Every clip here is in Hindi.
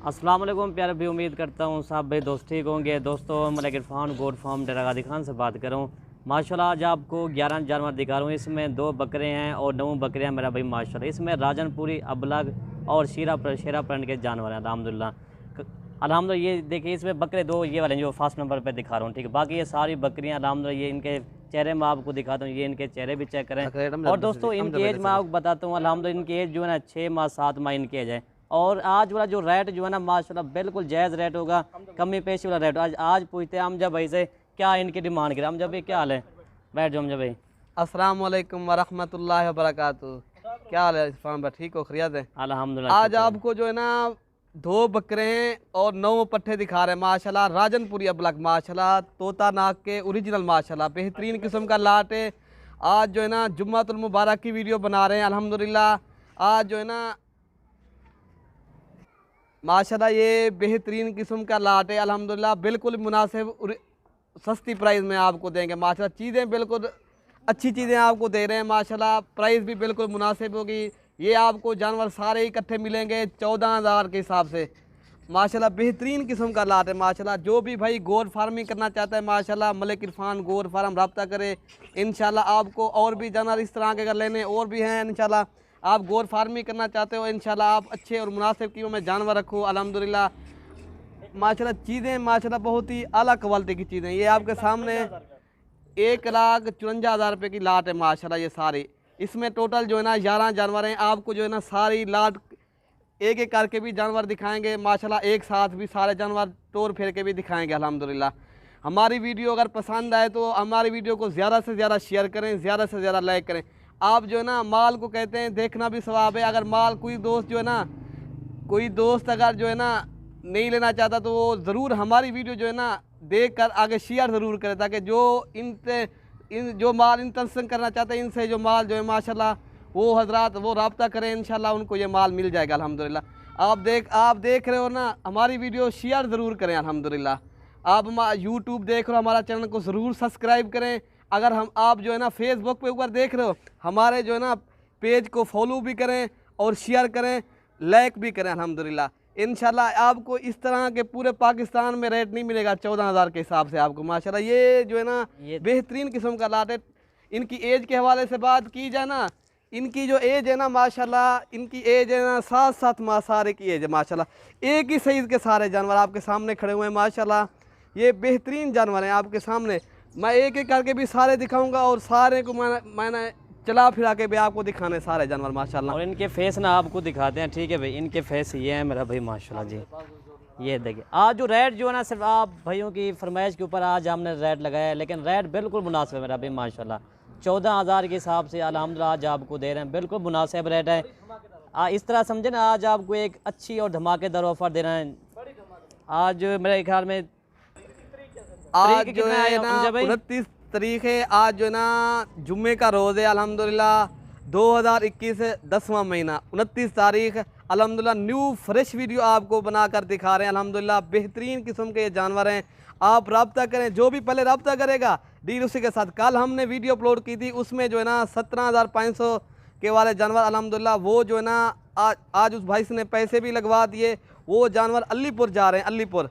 अस्सलाम वालेकुम प्यारे भी, उम्मीद करता हूँ सब भाई दोस्त ठीक होंगे। दोस्तों मलिक इरफान गोट फार्म डेरा गाजी खान से बात कर रहा हूँ। माशाल्लाह आज आपको 11 जानवर दिखा रहा हूँ। इसमें 2 बकरे हैं और 9 बकरियाँ मेरा भाई माशाल्लाह। इसमें राजनपुरी, अबलग और शेरा प्रिंट के जानवर हैं अल्हम्दुलिल्लाह। ये देखिए इसमें बकरे 2 ये वाले जो फर्स्ट नंबर पर दिखा रहा हूँ, ठीक है। बाकी ये सारी बकरियाँ अल्हम्दुलिल्लाह, ये इनके चेहरे मैं आपको दिखाता हूँ, ये इनके चेहरे भी चेक करें। और दोस्तों इनकी एज मैं आपको बताता हूँ, अल्हम्दुलिल्लाह इनकी एज जो है ना 6 माह 7 माह इनकी एज है। और आज वाला जो रेट जो है ना माशाल्लाह बिल्कुल जायज़ रेट होगा, कमी पेशी वाला रेट। आज पूछते हैं अमजद भाई से क्या इनकी डिमांड करें। अमजद भाई क्या हाल है? बैठ जाओ अमजद भाई। अस्सलाम वालेकुम वरहमतुल्लाहि वबरकातुहू। क्या हाल है इरफान भाई, ठीक हो? खैरियत है? अल्हम्दुलिल्लाह। आज आपको जो है ना 2 बकरे हैं और 9 पट्ठे दिखा रहे हैं माशाल्लाह। राजनपुरी अबलग माशाल्लाह, तोता नाक के ओरिजिनल माशाल्लाह, बेहतरीन किस्म का लाट है। आज जो है ना जुम्मतुल मुबारक की वीडियो बना रहे हैं अल्हम्दुलिल्लाह। आज जो है ना माशाल्लाह ये बेहतरीन किस्म का लाट है अल्हम्दुलिल्लाह। बिल्कुल मुनासिब सस्ती प्राइस में आपको देंगे माशाल्लाह। चीज़ें बिल्कुल अच्छी चीज़ें आपको दे रहे हैं माशाल्लाह। प्राइस भी बिल्कुल मुनासिब होगी। ये आपको जानवर सारे इकट्ठे मिलेंगे 14,000 के हिसाब से माशाल्लाह। बेहतरीन किस्म का लाट है माशाल्लाह। जो भी भाई गोर फार्मिंग करना चाहता है माशाल्लाह, मलिक इरफान गोर फार्म रब्ता करे इंशाल्लाह। आपको और भी जानवर इस तरह के अगर लेने और भी हैं इंशाल्लाह, आप गोर फार्मिंग करना चाहते हो इंशाल्लाह, आप अच्छे और मुनासिब कीमत में जानवर रखो अल्हम्दुलिल्लाह। माशाल्लाह चीज़ें माशाल्लाह बहुत ही अला क्वालिटी की चीज़ें। ये आपके सामने 1,54,000 रुपये की लाट है माशाल्लाह। ये सारी इसमें टोटल जो है ना 11 जानवर हैं। आपको जो है ना सारी लाट एक एक करके भी जानवर दिखाएंगे माशाल्लाह। एक साथ भी सारे जानवर तोड़ फेर के भी दिखाएंगे अल्हम्दुलिल्लाह। हमारी वीडियो अगर पसंद आए तो हमारी वीडियो को ज़्यादा से ज़्यादा शेयर करें, ज़्यादा से ज़्यादा लाइक करें। आप जो है ना माल को कहते हैं देखना भी सवाब है। अगर माल कोई दोस्त जो है ना, कोई दोस्त अगर जो है ना नहीं लेना चाहता तो वो ज़रूर हमारी वीडियो जो है ना देख कर आगे शेयर ज़रूर करें, ताकि जो जो माल इंतज़ाम करना चाहते हैं इनसे जो माल जो है माशाल्लाह वो हजरात वो रब्ता करें इंशाल्लाह, उनको ये माल मिल जाएगा अल्हम्दुलिल्लाह। आप देख रहे हो ना हमारी वीडियो शेयर ज़रूर करें अल्हम्दुलिल्लाह। आप यूट्यूब देख रहे हो, हमारा चैनल को ज़रूर सब्सक्राइब करें। अगर आप जो है ना फेसबुक पे ऊपर देख रहे हो, हमारे जो है ना पेज को फॉलो भी करें और शेयर करें, लाइक भी करें अल्हम्दुलिल्लाह। इंशाल्लाह आपको इस तरह के पूरे पाकिस्तान में रेट नहीं मिलेगा 14,000 के हिसाब से आपको माशाल्लाह। ये जो है ना बेहतरीन किस्म का लाट है। इनकी एज के हवाले से बात की जाए ना, इनकी जो एज है ना माशाल्लाह, इनकी एज है ना 7 माह सारे की एज है माशाल्लाह। एक ही साइज़ के सारे जानवर आपके सामने खड़े हुए हैं माशाल्लाह। ये बेहतरीन जानवर हैं आपके सामने। मैं एक एक करके भी सारे दिखाऊंगा और सारे को मैंने चला फिरा के भी आपको दिखाने सारे जानवर माशाल्लाह। और इनके फेस ना आपको दिखाते हैं, ठीक है भाई। इनके फेस ये है मेरा भाई माशाल्लाह जी। ये देखिए आज जो रेट जो है ना सिर्फ आप भाइयों की फरमाइश के ऊपर आज हमने रेट लगाया है, लेकिन रेट बिल्कुल मुनासिब है मेरा भाई माशाल्लाह। 14,000 के हिसाब से अल्हम्दुलिल्लाह आज आपको दे रहे हैं, बिल्कुल मुनासिब रेट है। इस तरह समझे ना, आज आपको एक अच्छी और धमाकेदार ऑफर दे रहे हैं। आज मेरे ख्याल में आज जो है ना 29 तारीख है। आज जो है ना जुम्मे का रोज़ है अल्हम्दुलिल्लाह। 2021 10वां महीना 29 तारीख अल्हम्दुलिल्लाह। न्यू फ्रेश वीडियो आपको बनाकर दिखा रहे हैं अल्हम्दुलिल्लाह। बेहतरीन किस्म के ये जानवर हैं। आप रब्ता करें, जो भी पहले रब्ता करेगा डील उसी के साथ। कल हमने वीडियो अपलोड की थी, उसमें जो है ना 17,500 के वाले जानवर अल्हम्दुलिल्लाह वो जो है ना आज उस भाई ने पैसे भी लगवा दिए। वो जानवर अलीपुर जा रहे हैं, अलीपुर।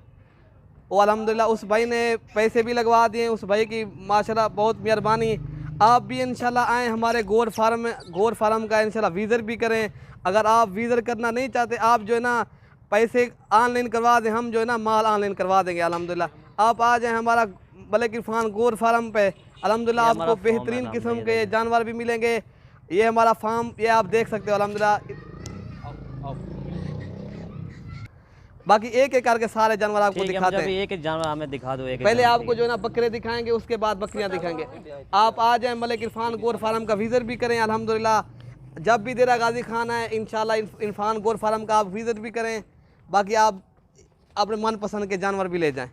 वो अल्हम्दुलिल्लाह उस भाई ने पैसे भी लगवा दिए। उस भाई की माशाल्लाह बहुत मेहरबानी। आप भी इंशाल्लाह आएँ हमारे गोर फार्म का इंशाल्लाह विज़िट भी करें। अगर आप विज़िट करना नहीं चाहते, आप जो है ना पैसे ऑनलाइन करवा दें, हम जो है ना माल ऑनलाइन करवा देंगे अल्हम्दुलिल्लाह। आप आ जाएँ हमारा मलिक इरफान गोर फार्म पे अल्हम्दुलिल्लाह। आपको बेहतरीन किस्म के जानवर भी मिलेंगे। ये हमारा फार्म, ये आप देख सकते हो अल्हम्दुलिल्लाह। बाकी एक एक करके सारे जानवर आपको दिखाते हैं। एक जानवर हमें दिखा दो। पहले आपको जो है ना बकरे दिखाएंगे, उसके बाद बकरियां दिखाएंगे। आप आ जाएं मलिक इरफान गोर फार्म का विज़िट भी करें अल्हम्दुलिल्लाह। जब भी डेरा गाजी खान है इंशाल्लाह इरफान गोर फार्म का आप विज़िट भी करें। बाकी आप अपने मनपसंद के जानवर भी ले जाएं।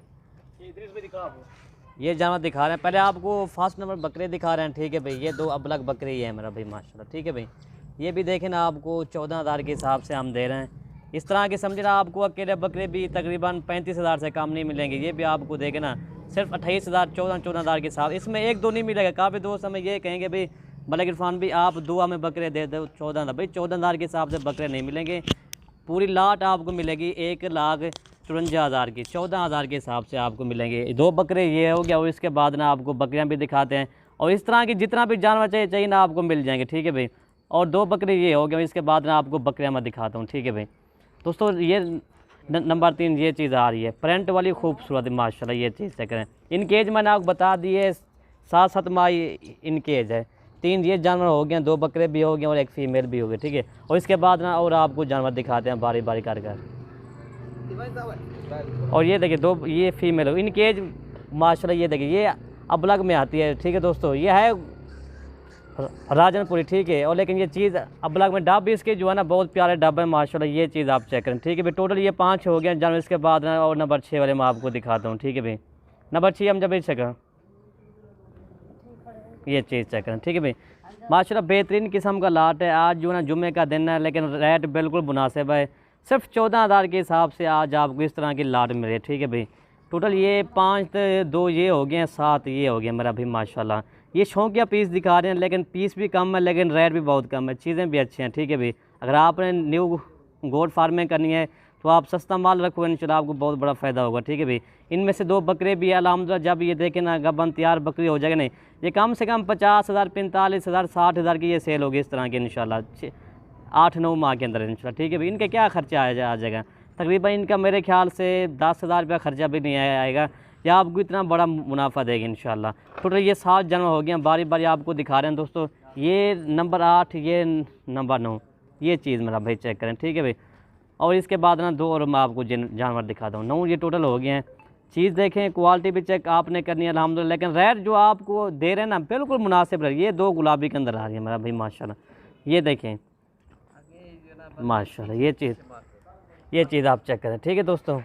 ये जानवर दिखा रहे हैं, पहले आपको फर्स्ट नंबर बकरे दिखा रहे हैं, ठीक है भाई। ये 2 अबलग बकरे ही है मेरा भाई माशाल्लाह, ठीक है भाई। ये भी देखें ना, आपको 14,000 के हिसाब से हम दे रहे हैं। इस तरह के समझे ना, आपको अकेले बकरे भी तकरीबन 35,000 से कम नहीं मिलेंगे। ये भी आपको देखे ना सिर्फ 28,000 14,000 के हिसाब। इसमें 1-2 नहीं मिलेगा। काफ़ी दोस्त हमें ये कहेंगे भाई मलिक इरफान भी आप दुआ में बकरे दे दो 14,000। भाई 14,000 के हिसाब से बकरे नहीं मिलेंगे। पूरी लाट आपको मिलेगी 1,54,000 की, 14,000 के हिसाब से आपको मिलेंगे। 2 बकरे ये हो गया, और इसके बाद ना आपको बकरियां भी दिखाते हैं, और इस तरह की जितना भी जानवर चाहिए ना आपको मिल जाएंगे, ठीक है भाई। और 2 बकरे ये हो गए, इसके बाद ना आपको बकरियां मैं दिखाता हूँ, ठीक है भाई। दोस्तों ये नंबर 3 ये चीज़ आ रही है, प्रिंट वाली खूबसूरत माशाल्लाह, ये चीज़ चेक करें। इनकी एज मैंने आपको बता दी है, 7 माह इनकी एज है। 3 ये जानवर हो गए, 2 बकरे भी हो गए और 1 फीमेल भी हो गए, ठीक है। और इसके बाद ना और आपको जानवर दिखाते हैं बारी बारी कर। और ये देखिए 2 ये फीमेल हो, इनकी एज माशाल्लाह ये देखिए, ये अबलग में आती है, ठीक है दोस्तों। ये है राजनपुरी, ठीक है। और लेकिन ये चीज़ अबलग में डब भी इसके जो है ना बहुत प्यारे डब है माशाल्लाह, ये चीज़ आप चेक करें, ठीक है भाई। टोटल ये 5 हो गए जानवर। इसके बाद ना और नंबर 6 वाले मैं आपको दिखाता हूँ, ठीक है भाई। नंबर 6 हम जब चेक करें, ये चीज़ चेक करें, ठीक है भाई। माशाल्लाह बेहतरीन किस्म का लाट है। आज जो है ना जुम्मे का दिन है, लेकिन रेट बिल्कुल मुनासिब है। सिर्फ 14,000 के हिसाब से आज आपको इस तरह की लाट मिले, ठीक है भाई। टोटल ये 5 2 ये हो गए हैं, 7 ये हो गए मेरा भाई माशाल्लाह। ये शौकिया पीस दिखा रहे हैं, लेकिन पीस भी कम है, लेकिन रेट भी बहुत कम है, चीज़ें भी अच्छी हैं, ठीक है भाई। अगर आपने न्यू गोट फार्मिंग करनी है तो आप सस्ता माल रखो, इंशाल्लाह आपको बहुत बड़ा फ़ायदा होगा, ठीक है भाई। इनमें से 2 बकरे भी अल्हम्दुलिल्लाह, जब ये देखें ना गबन तैयार बकरी हो जाएगा नहीं, ये कम से कम 50,000 45,000 60,000 की ये सेल होगी इस तरह की इंशाल्लाह 8-9 माह के अंदर इंशाल्लाह, ठीक है भाई। इनका क्या खर्चा आ जाएगा, तकरीबन इनका मेरे ख्याल से 10,000 रुपया खर्चा भी नहीं आएगा, या आपको इतना बड़ा मुनाफा देगी इंशाल्लाह। टोटल ये 7 जानवर हो गए हैं, बारी बारी आपको दिखा रहे हैं दोस्तों। ये नंबर 8, ये नंबर 9, ये चीज़ मेरा भाई चेक करें, ठीक है भाई। और इसके बाद ना 2 और मैं आपको जानवर दिखाता हूँ, 9 ये टोटल हो गए हैं। चीज़ देखें, क्वालिटी भी चेक आपने करनी है अल्हम्दुलिल्लाह, लेकिन रेट जो आपको दे रहे हैं ना बिल्कुल मुनासिब रहे। ये 2 गुलाबी के अंदर आ रही है मेरा भाई माशाल्लाह, ये देखें माशाल्लाह, ये चीज़ आप चेक करें, ठीक है दोस्तों।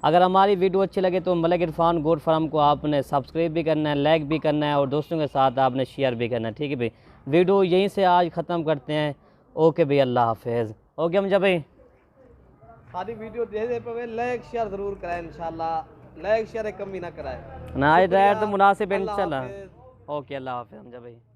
अगर हमारी वीडियो अच्छी लगे तो मलिक इरफान गोट फार्म को आपने सब्सक्राइब भी करना है, लाइक भी करना है, और दोस्तों के साथ आपने शेयर भी करना है, ठीक है भाई। वीडियो यहीं से आज ख़त्म करते हैं। ओके भाई, अल्लाह हाफिज़। ओके हम जब भाई सारी वीडियो दे पे लाइक शेयर ज़रूर कराएं इंशाल्लाह, लाइक शेयर एक कमी ना कराएं ना, रेट तो मुनासिब है इंशाल्लाह। ओके अल्लाह हाफिज़ हम जब भाई।